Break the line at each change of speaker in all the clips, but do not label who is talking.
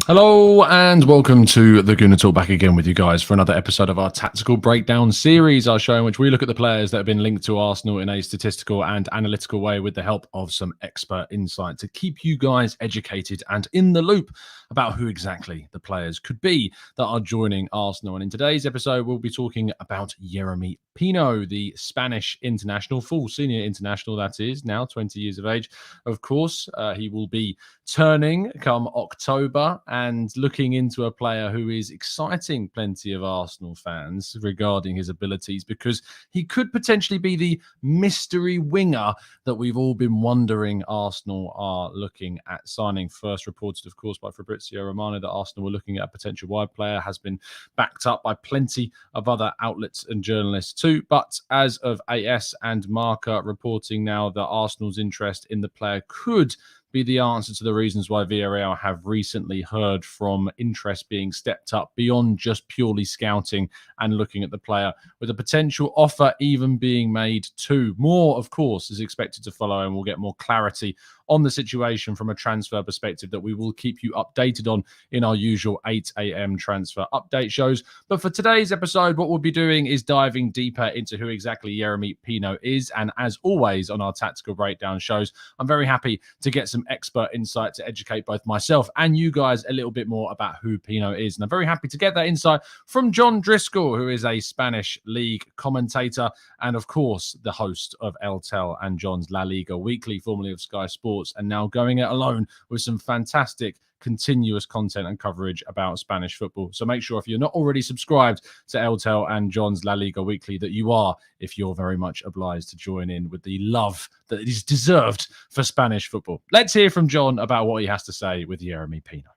Hello and welcome to the Gooner Talk, back again with you guys for another episode of our tactical breakdown series, our show in which we look at the players that have been linked to Arsenal in a statistical and analytical way with the help of some expert insight to keep you guys educated and in the loop about who exactly the players could be that are joining Arsenal. And in today's episode, we'll be talking about Yeremy Pino, the Spanish international, full senior international, that is, now 20 years of age. Of course, he will be turning come October, and looking into a player who is exciting plenty of Arsenal fans regarding his abilities, because he could potentially be the mystery winger that we've all been wondering Arsenal are looking at signing. First reported, of course, by Fabrizio Romano that Arsenal were looking at a potential wide player, has been backed up by plenty of other outlets and journalists too. But as of AS and Marca reporting now that Arsenal's interest in the player could be the answer to the reasons why Villarreal have recently heard from interest being stepped up beyond just purely scouting and looking at the player, with a potential offer even being made too. More, of course, is expected to follow, and we'll get more clarity on the situation from a transfer perspective that we will keep you updated on in our usual 8 a.m. transfer update shows. But for today's episode, what we'll be doing is diving deeper into who exactly Yeremy Pino is. And as always on our tactical breakdown shows, I'm very happy to get some expert insight to educate both myself and you guys a little bit more about who Pino is. And I'm very happy to get that insight from John Driscoll, who is a Spanish league commentator and, of course, the host of El Tel and John's La Liga Weekly, formerly of Sky Sports, and now going it alone with some fantastic continuous content and coverage about Spanish football. So make sure, if you're not already subscribed to El Tel and John's La Liga Weekly, that you are, if you're very much obliged to join in with the love that is deserved for Spanish football. Let's hear from John about what he has to say with Yeremy Pino.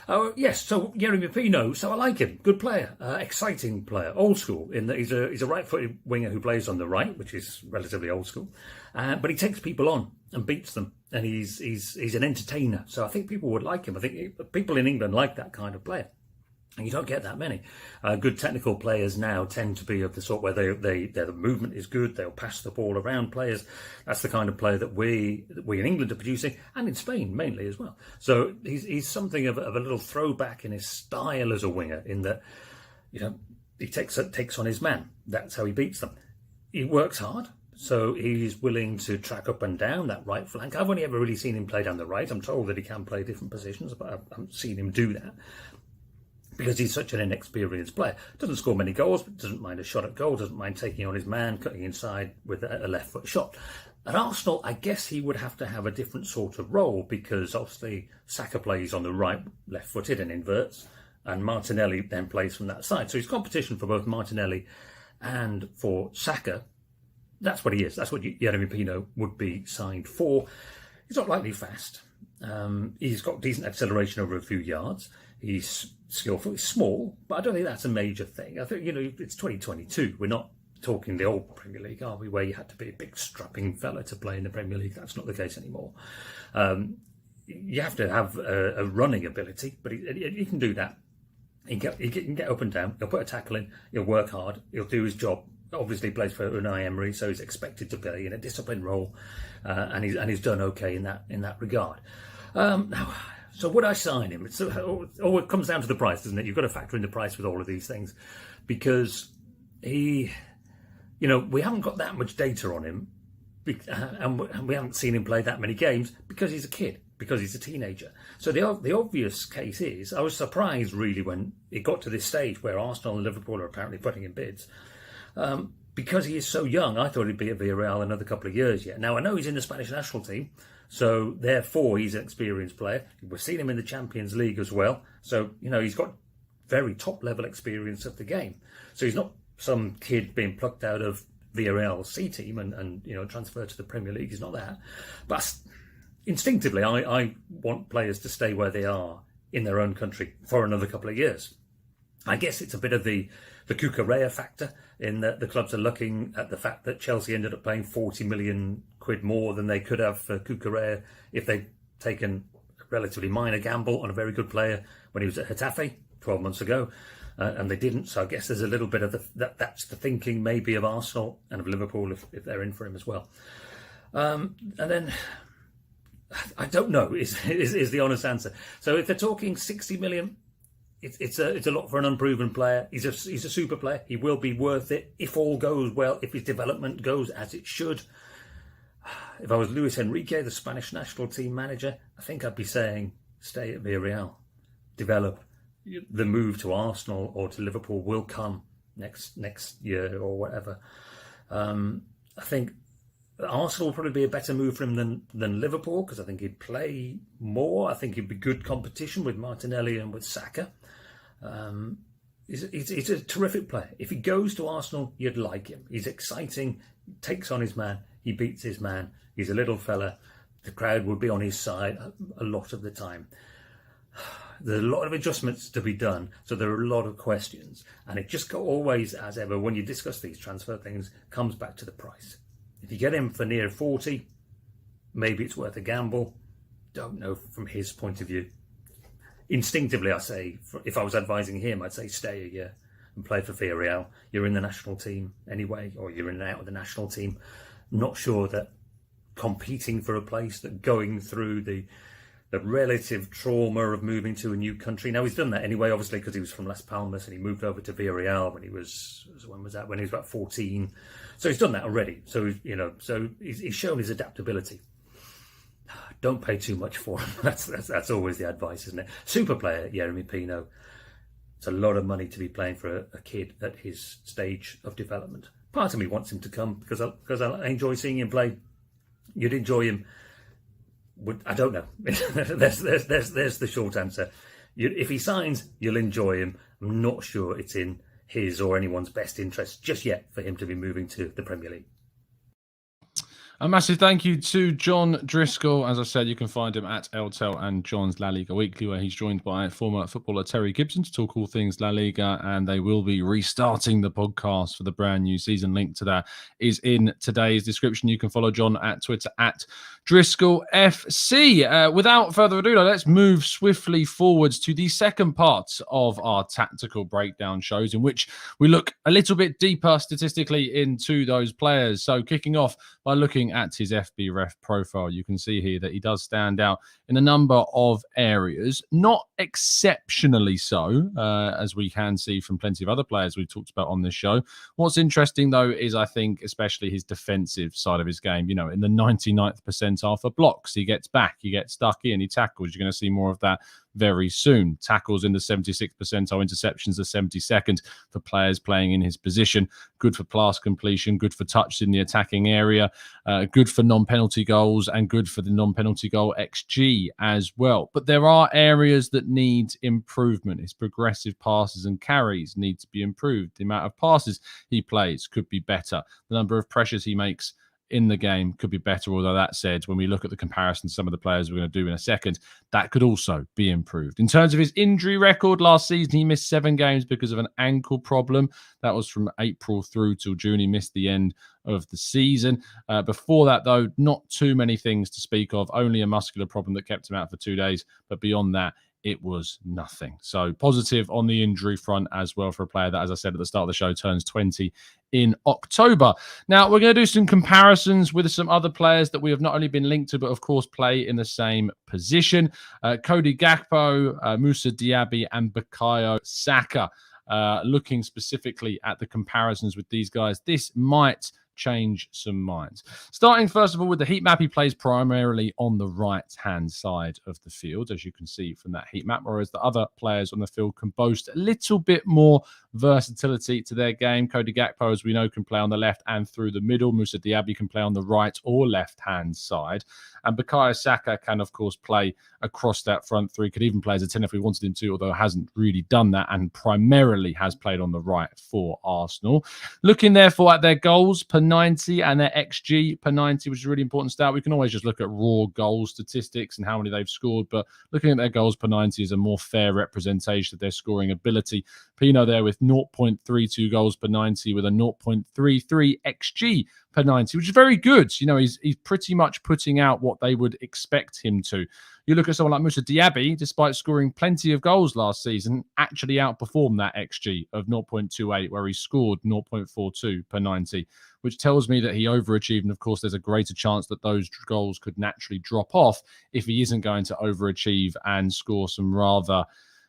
Oh yes, so Yeremy Pino. So I like him. Good player, exciting player, old school. In that he's a right-footed winger who plays on the right, which is relatively old school. But he takes people on and beats them, and he's an entertainer. So I think people would like him. I think people in England like that kind of player. And you don't get that many. Good technical players now tend to be of the sort where their movement is good. They'll pass the ball around players. That's the kind of player that we in England are producing, and in Spain mainly as well. So he's something of a little throwback in his style as a winger, in that, you know, he takes on his man. That's how he beats them. He works hard. So he's willing to track up and down that right flank. I've only ever really seen him play down the right. I'm told that he can play different positions, but I haven't seen him do that, because he's such an inexperienced player. Doesn't score many goals, but doesn't mind a shot at goal, doesn't mind taking on his man, cutting inside with a left foot shot. At Arsenal, I guess he would have to have a different sort of role, because obviously Saka plays on the right, left-footed and inverts, and Martinelli then plays from that side. So he's competition for both Martinelli and for Saka. That's what he is. That's what Yeremy Pino would be signed for. He's not lightly fast. He's got decent acceleration over a few yards. He's skillful. He's small, but I don't think that's a major thing. I think, it's 2022. We're not talking the old Premier League, are we, where you had to be a big strapping fella to play in the Premier League. That's not the case anymore. You have to have a running ability, but he can do that. He can get up and down. He'll put a tackle in. He'll work hard. He'll do his job. Obviously plays for Unai Emery, so he's expected to play in a disciplined role, and he's done okay in that regard. Now, so would I sign him? It comes down to the price, doesn't it? You've got to factor in the price with all of these things, because we haven't got that much data on him, and we haven't seen him play that many games, because he's a kid, because he's a teenager. So the obvious case is, I was surprised really when it got to this stage where Arsenal and Liverpool are apparently putting in bids. Because he is so young, I thought he'd be at Villarreal another couple of years yet. Now, I know he's in the Spanish national team, so therefore he's an experienced player. We've seen him in the Champions League as well. So, he's got very top-level experience of the game. So he's not some kid being plucked out of Villarreal's C team and transferred to the Premier League. He's not that. But instinctively, I want players to stay where they are in their own country for another couple of years. I guess it's a bit of the Koke factor, in that the clubs are looking at the fact that Chelsea ended up paying 40 million quid more than they could have for Koke if they'd taken a relatively minor gamble on a very good player when he was at Getafe 12 months ago, and they didn't. So I guess there's a little bit of that's the thinking maybe of Arsenal and of Liverpool if they're in for him as well. And then I don't know. Is the honest answer. So if they're talking 60 million, it's a lot for an unproven player. He's a super player. He will be worth it if all goes well. If his development goes as it should. If I was Luis Enrique, the Spanish national team manager, I think I'd be saying stay at Villarreal, develop. The move to Arsenal or to Liverpool will come next year or whatever. I think Arsenal will probably be a better move for him than Liverpool, because I think he'd play more. I think he'd be good competition with Martinelli and with Saka. He's a terrific player. If he goes to Arsenal, you'd like him. He's exciting, takes on his man, he beats his man. He's a little fella. The crowd would be on his side a lot of the time. There's a lot of adjustments to be done, so there are a lot of questions. And it just always, as ever, when you discuss these transfer things, comes back to the price. If you get him for near 40, maybe it's worth a gamble. Don't know from his point of view. Instinctively, I say, if I was advising him, I'd say stay a year and play for Villarreal. You're in the national team anyway, or you're in and out of the national team. Not sure that competing for a place, that going through the relative trauma of moving to a new country. Now, he's done that anyway, obviously, because he was from Las Palmas and he moved over to Villarreal when he was about 14. So he's done that already. So, so he's shown his adaptability. Don't pay too much for him. That's always the advice, isn't it? Super player, Yeremy Pino. It's a lot of money to be playing for a kid at his stage of development. Part of me wants him to come because I enjoy seeing him play. You'd enjoy him. I don't know. There's the short answer. If he signs, you'll enjoy him. I'm not sure it's in his or anyone's best interest just yet for him to be moving to the Premier League.
A massive thank you to John Driscoll. As I said, you can find him at LTEL and John's La Liga Weekly, where he's joined by former footballer Terry Gibson to talk all things La Liga, and they will be restarting the podcast for the brand new season. Link to that is in today's description. You can follow John at Twitter at Driscoll FC. Without further ado, let's move swiftly forwards to the second part of our tactical breakdown shows, in which we look a little bit deeper statistically into those players. So kicking off by looking at his FBref profile, you can see here that he does stand out in a number of areas, not exceptionally so, as we can see from plenty of other players we've talked about on this show. What's interesting, though, is I think especially his defensive side of his game. In the 99th percentile for blocks, he gets back, he gets stuck in, he tackles. You're going to see more of that very soon. Tackles in the 76th percentile, interceptions the 72nd for players playing in his position. Good for pass completion, good for touches in the attacking area, good for non-penalty goals, and good for the non-penalty goal XG as well. But there are areas that need improvement. His progressive passes and carries need to be improved. The amount of passes he plays could be better. The number of pressures he makes in the game could be better, although that said, when we look at the comparison to some of the players we're going to do in a second, that could also be improved. In terms of his injury record, last season he missed 7 games because of an ankle problem. That was from April through till June. He missed the end of the season. Before that, though, not too many things to speak of, only a muscular problem that kept him out for 2 days, but beyond that, it was nothing. So positive on the injury front as well for a player that, as I said at the start of the show, turns 20 in October. Now, we're going to do some comparisons with some other players that we have not only been linked to, but of course play in the same position. Cody Gakpo, Musa Diaby, and Bukayo Saka. Looking specifically at the comparisons with these guys, this might change some minds. Starting first of all with the heat map, he plays primarily on the right-hand side of the field, as you can see from that heat map, whereas the other players on the field can boast a little bit more versatility to their game. Cody Gakpo, as we know, can play on the left and through the middle. Musa Diaby can play on the right or left-hand side. And Bukayo Saka can, of course, play across that front three. Could even play as a 10 if we wanted him to, although hasn't really done that and primarily has played on the right for Arsenal. Looking therefore at their goals per 90 and their XG per 90, which is a really important stat. We can always just look at raw goal statistics and how many they've scored, but looking at their goals per 90 is a more fair representation of their scoring ability. Pino there with 0.32 goals per 90 with a 0.33 XG per 90, which is very good. You know, he's pretty much putting out what they would expect him to. You look at someone like Musa, despite scoring plenty of goals last season, actually outperformed that XG of 0.28, where he scored 0.42 per 90, which tells me that he overachieved. And of course, there's a greater chance that those goals could naturally drop off if he isn't going to overachieve and score some rather,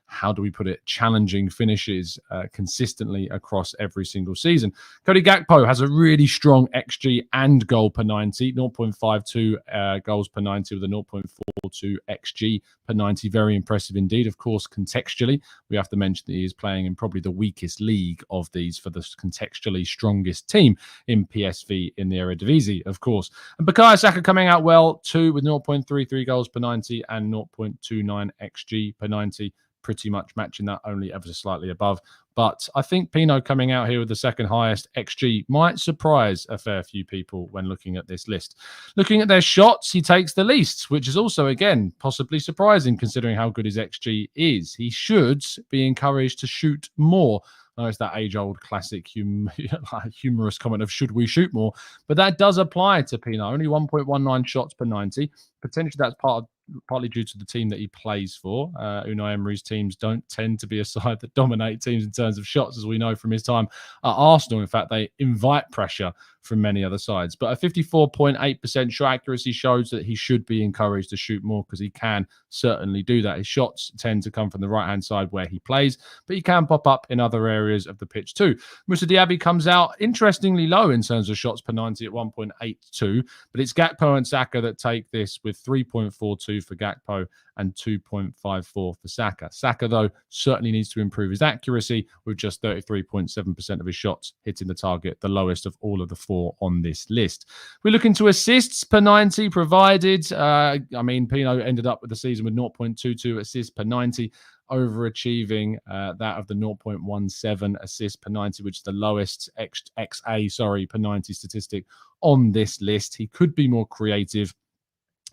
how do we put it, challenging finishes consistently across every single season. Cody Gakpo has a really strong XG and goal per 90, 0.52 goals per 90 with a 0.42 XG per 90. Very impressive indeed. Of course, contextually, we have to mention that he is playing in probably the weakest league of these for the contextually strongest team in PSV in the Eredivisie, of course. And Bukayo Saka coming out well too with 0.33 goals per 90 and 0.29 XG per 90. Pretty much matching that, only ever so slightly above. But I think Pino coming out here with the second highest XG might surprise a fair few people when looking at this list. Looking at their shots, he takes the least, which is also, again, possibly surprising considering how good his XG is. He should be encouraged to shoot more. I know it's that age-old classic humorous comment of should we shoot more, but that does apply to Pino. Only 1.19 shots per 90. Potentially that's partly due to the team that he plays for. Unai Emery's teams don't tend to be a side that dominate teams in terms of shots, as we know from his time at Arsenal. In fact, they invite pressure from many other sides. But a 54.8% shot accuracy shows that he should be encouraged to shoot more because he can certainly do that. His shots tend to come from the right-hand side where he plays, but he can pop up in other areas of the pitch too. Musa comes out interestingly low in terms of shots per 90 at 1.82, but it's Gakpo and Saka that take this with 3.42 for Gakpo and 2.54 for Saka. Saka, though, certainly needs to improve his accuracy with just 33.7% of his shots hitting the target, the lowest of all of the four on this list. We're looking to assists per 90 provided. Pino ended up with the season with 0.22 assists per 90, overachieving that of the 0.17 assists per 90, which is the lowest XA per 90 statistic on this list. He could be more creative.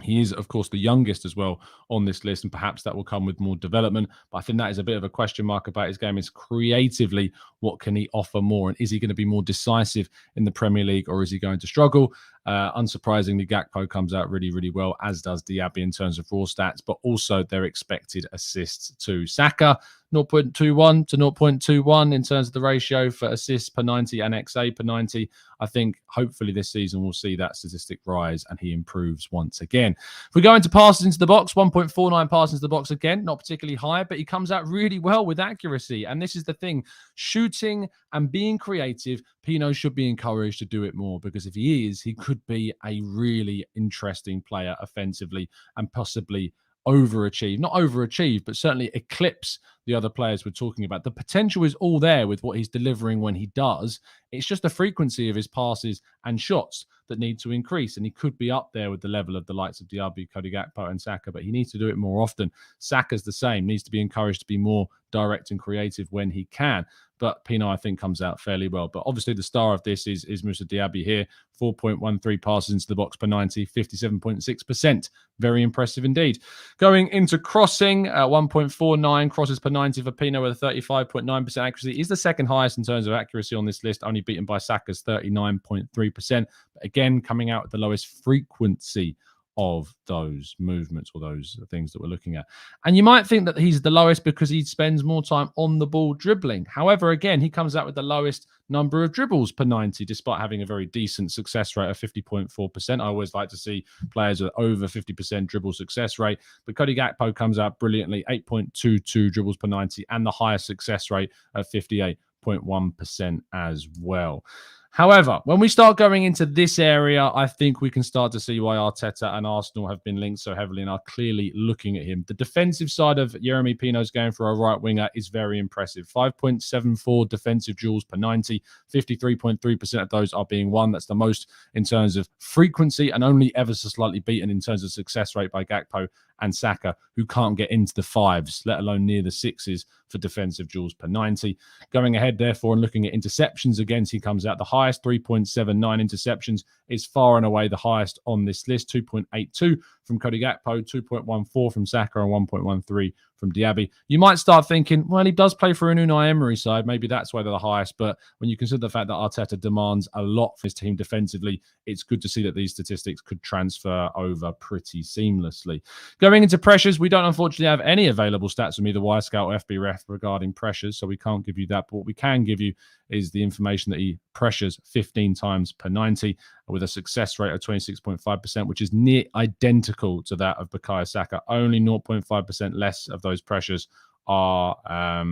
He is, of course, the youngest as well on this list, and perhaps that will come with more development. But I think that is a bit of a question mark about his game, is creatively, what can he offer more? And is he going to be more decisive in the Premier League, or is he going to struggle? Unsurprisingly, Gakpo comes out really, really well, as does Diaby in terms of raw stats, but also their expected assists too. Saka, 0.21 to 0.21 in terms of the ratio for assists per 90 and XA per 90. I think hopefully this season we'll see that statistic rise and he improves once again. If we go into passes into the box, 1.49 passes into the box again, not particularly high, but he comes out really well with accuracy. And this is the thing, shooting and being creative, Pino should be encouraged to do it more, because if he is, he could be a really interesting player offensively and possibly not overachieve, but certainly eclipse the other players we're talking about. The potential is all there with what he's delivering when he does. It's just the frequency of his passes and shots that need to increase, and he could be up there with the level of the likes of Diaby, Cody Gakpo and Saka, but he needs to do it more often. Saka's the same, needs to be encouraged to be more direct and creative when he can. But Pino, I think, comes out fairly well. But obviously the star of this is Musa Diaby here. 4.13 passes into the box per 90, 57.6%. Very impressive indeed. Going into crossing, 1.49 crosses per 90 for Pino with a 35.9% accuracy. He's the second highest in terms of accuracy on this list, only beaten by Saka's 39.3%. But again, coming out with the lowest frequency of those movements or those things that we're looking at. And you might think that he's the lowest because he spends more time on the ball dribbling. However, again, he comes out with the lowest number of dribbles per 90, despite having a very decent success rate of 50.4%. I always like to see players with over 50% dribble success rate, but Cody Gakpo comes out brilliantly, 8.22 dribbles per 90 and the highest success rate of 58.1% as well. However, when we start going into this area, I think we can start to see why Arteta and Arsenal have been linked so heavily and are clearly looking at him. The defensive side of Yeremy Pino's game for a right winger is very impressive. 5.74 defensive duels per 90, 53.3% of those are being won. That's the most in terms of frequency and only ever so slightly beaten in terms of success rate by Gakpo and Saka, who can't get into the fives, let alone near the sixes for defensive duels per 90. Going ahead, therefore, and looking at interceptions against, he comes out the highest, 3.79 interceptions is far and away the highest on this list, 2.82 from Cody Gakpo, 2.14 from Saka, and 1.13 from Diaby. You might start thinking, well, he does play for an Unai Emery side. Maybe that's why they're the highest. But when you consider the fact that Arteta demands a lot for his team defensively, it's good to see that these statistics could transfer over pretty seamlessly. Going into pressures, we don't unfortunately have any available stats from either Wyscout or FBref regarding pressures, so we can't give you that. But what we can give you is the information that he pressures 15 times per 90 with a success rate of 26.5%, which is near identical to that of Bukayo Saka. Only 0.5% less of those pressures are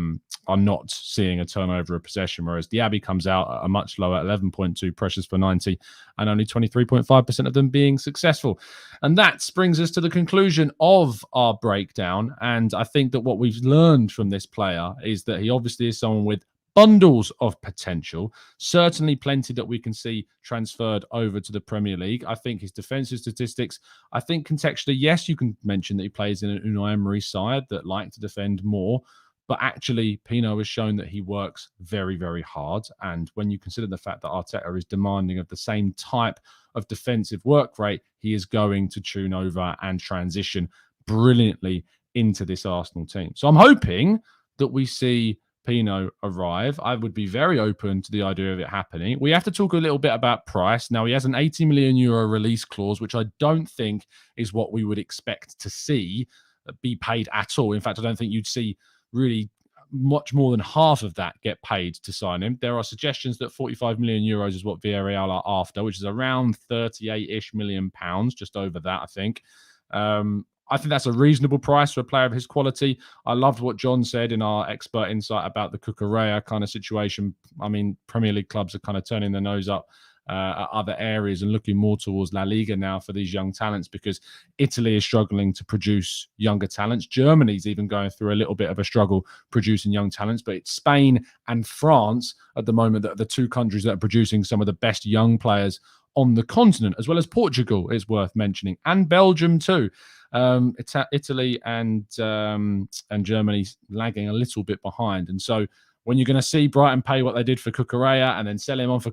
not seeing a turnover of possession, whereas Diaby comes out at a much lower 11.2 pressures per 90 and only 23.5% of them being successful. And that brings us to the conclusion of our breakdown. And I think that what we've learned from this player is that he obviously is someone with bundles of potential, certainly plenty that we can see transferred over to the Premier League. I think his defensive statistics, I think contextually, yes, you can mention that he plays in an Unai Emery side that like to defend more, but actually Pino has shown that he works very, very hard. And when you consider the fact that Arteta is demanding of the same type of defensive work rate, he is going to tune over and transition brilliantly into this Arsenal team. So I'm hoping that we see Pino arrive. I would be very open to the idea of it happening. We have to talk a little bit about price. Now, he has an 80 million euro release clause, which I don't think is what we would expect to see be paid at all. In fact, I don't think you'd see really much more than half of that get paid to sign him. There are suggestions that 45 million euros is what Villarreal are after, which is around 38-ish million pounds, just over that, I think. I think that's a reasonable price for a player of his quality. I loved what John said in our expert insight about the Cucurella kind of situation. I mean, Premier League clubs are kind of turning their nose up at other areas and looking more towards La Liga now for these young talents because Italy is struggling to produce younger talents. Germany's even going through a little bit of a struggle producing young talents, but it's Spain and France at the moment that are the two countries that are producing some of the best young players on the continent, as well as Portugal is worth mentioning, and Belgium too. Italy and Germany lagging a little bit behind. And so when you're going to see Brighton pay what they did for Cucurella and then sell him on for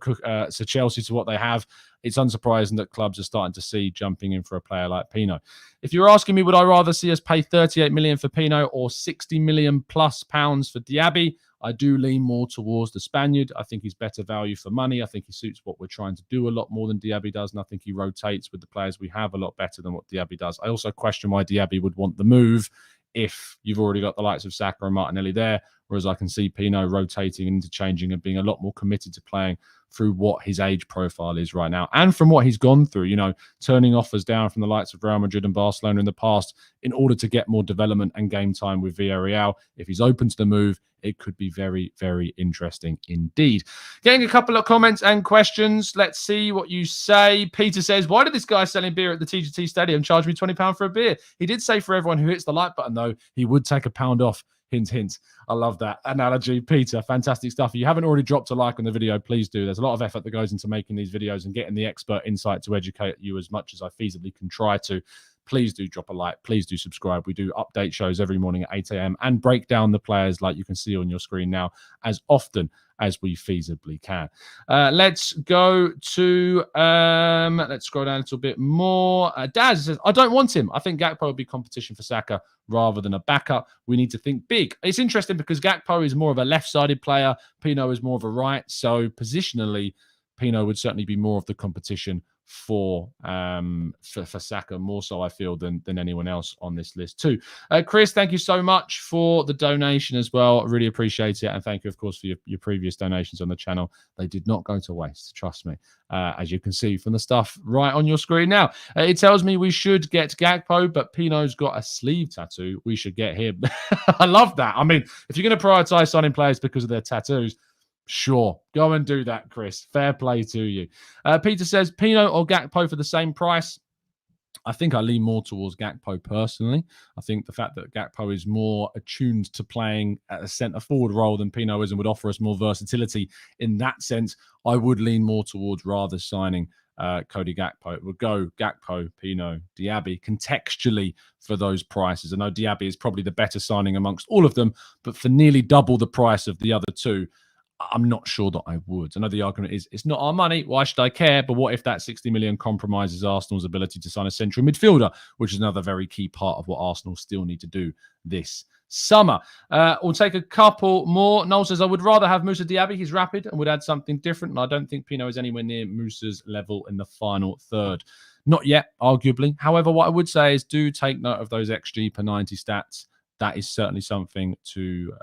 Chelsea to what they have, it's unsurprising that clubs are starting to see jumping in for a player like Pino. If you're asking me, would I rather see us pay 38 million for Pino or 60 million plus pounds for Diaby? I do lean more towards the Spaniard. I think he's better value for money. I think he suits what we're trying to do a lot more than Diaby does. And I think he rotates with the players we have a lot better than what Diaby does. I also question why Diaby would want the move if you've already got the likes of Saka and Martinelli there. Whereas I can see Pino rotating and interchanging and being a lot more committed to playing through what his age profile is right now. And from what he's gone through, you know, turning offers down from the likes of Real Madrid and Barcelona in the past in order to get more development and game time with Villarreal. If he's open to the move, it could be very, very interesting indeed. Getting a couple of comments and questions. Let's see what you say. Peter says, why did this guy selling beer at the TGT Stadium charge me £20 for a beer? He did say for everyone who hits the like button, though, he would take £1 off. Hint, hint. I love that analogy. Peter, fantastic stuff. If you haven't already dropped a like on the video, please do. There's a lot of effort that goes into making these videos and getting the expert insight to educate you as much as I feasibly can try to. Please do drop a like. Please do subscribe. We do update shows every morning at 8 a.m. and break down the players like you can see on your screen now as often as we feasibly can. Let's go to, let's scroll down a little bit more. Daz says, I don't want him. I think Gakpo will be competition for Saka rather than a backup. We need to think big. It's interesting because Gakpo is more of a left-sided player. Pino is more of a right. So positionally, Pino would certainly be more of the competition for Saka, more so I feel than anyone else on this list too. Chris, thank you so much for the donation as well. I really appreciate it, and thank you of course for your previous donations on the channel. They did not go to waste, trust me, as you can see from the stuff right on your screen now. It tells me we should get Gakpo, but Pino's got a sleeve tattoo. We should get him. I love that. I mean, if you're going to prioritize signing players because of their tattoos, sure, go and do that, Chris. Fair play to you. Peter says, Pino or Gakpo for the same price? I think I lean more towards Gakpo personally. I think the fact that Gakpo is more attuned to playing at a centre-forward role than Pino is and would offer us more versatility in that sense, I would lean more towards rather signing Cody Gakpo. It would go Gakpo, Pino, Diaby contextually for those prices. I know Diaby is probably the better signing amongst all of them, but for nearly double the price of the other two, I'm not sure that I would. I know the argument is it's not our money. Why should I care? But what if that 60 million compromises Arsenal's ability to sign a central midfielder, which is another very key part of what Arsenal still need to do this summer. We'll take a couple more. Noel says, I would rather have Musa Diaby. He's rapid and would add something different. And I don't think Pino is anywhere near Musa's level in the final third. Not yet, arguably. However, what I would say is do take note of those XG per 90 stats. That is certainly something to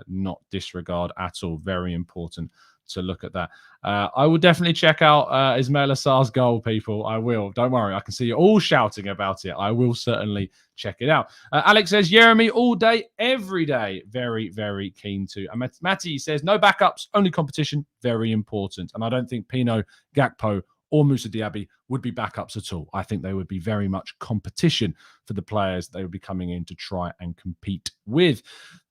not disregard at all. Very important to look at that. I will definitely check out Ismail Assar's goal, people. I will. Don't worry. I can see you all shouting about it. I will certainly check it out. Alex says, Yeremy all day, every day. Very, very keen to. And Matty says, no backups, only competition. Very important. And I don't think Pino, Gakpo, or Musa Diaby would be backups at all. I think they would be very much competition for the players they would be coming in to try and compete with.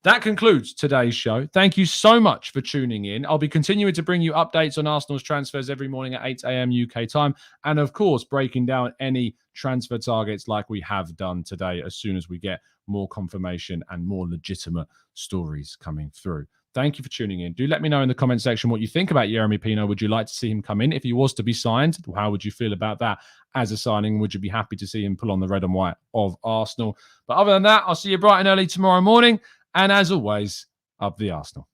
That concludes today's show. Thank you so much for tuning in. I'll be continuing to bring you updates on Arsenal's transfers every morning at 8 a.m. UK time. And of course, breaking down any transfer targets like we have done today as soon as we get more confirmation and more legitimate stories coming through. Thank you for tuning in. Do let me know in the comment section what you think about Yeremy Pino. Would you like to see him come in? If he was to be signed, how would you feel about that as a signing? Would you be happy to see him pull on the red and white of Arsenal? But other than that, I'll see you bright and early tomorrow morning. And as always, up the Arsenal.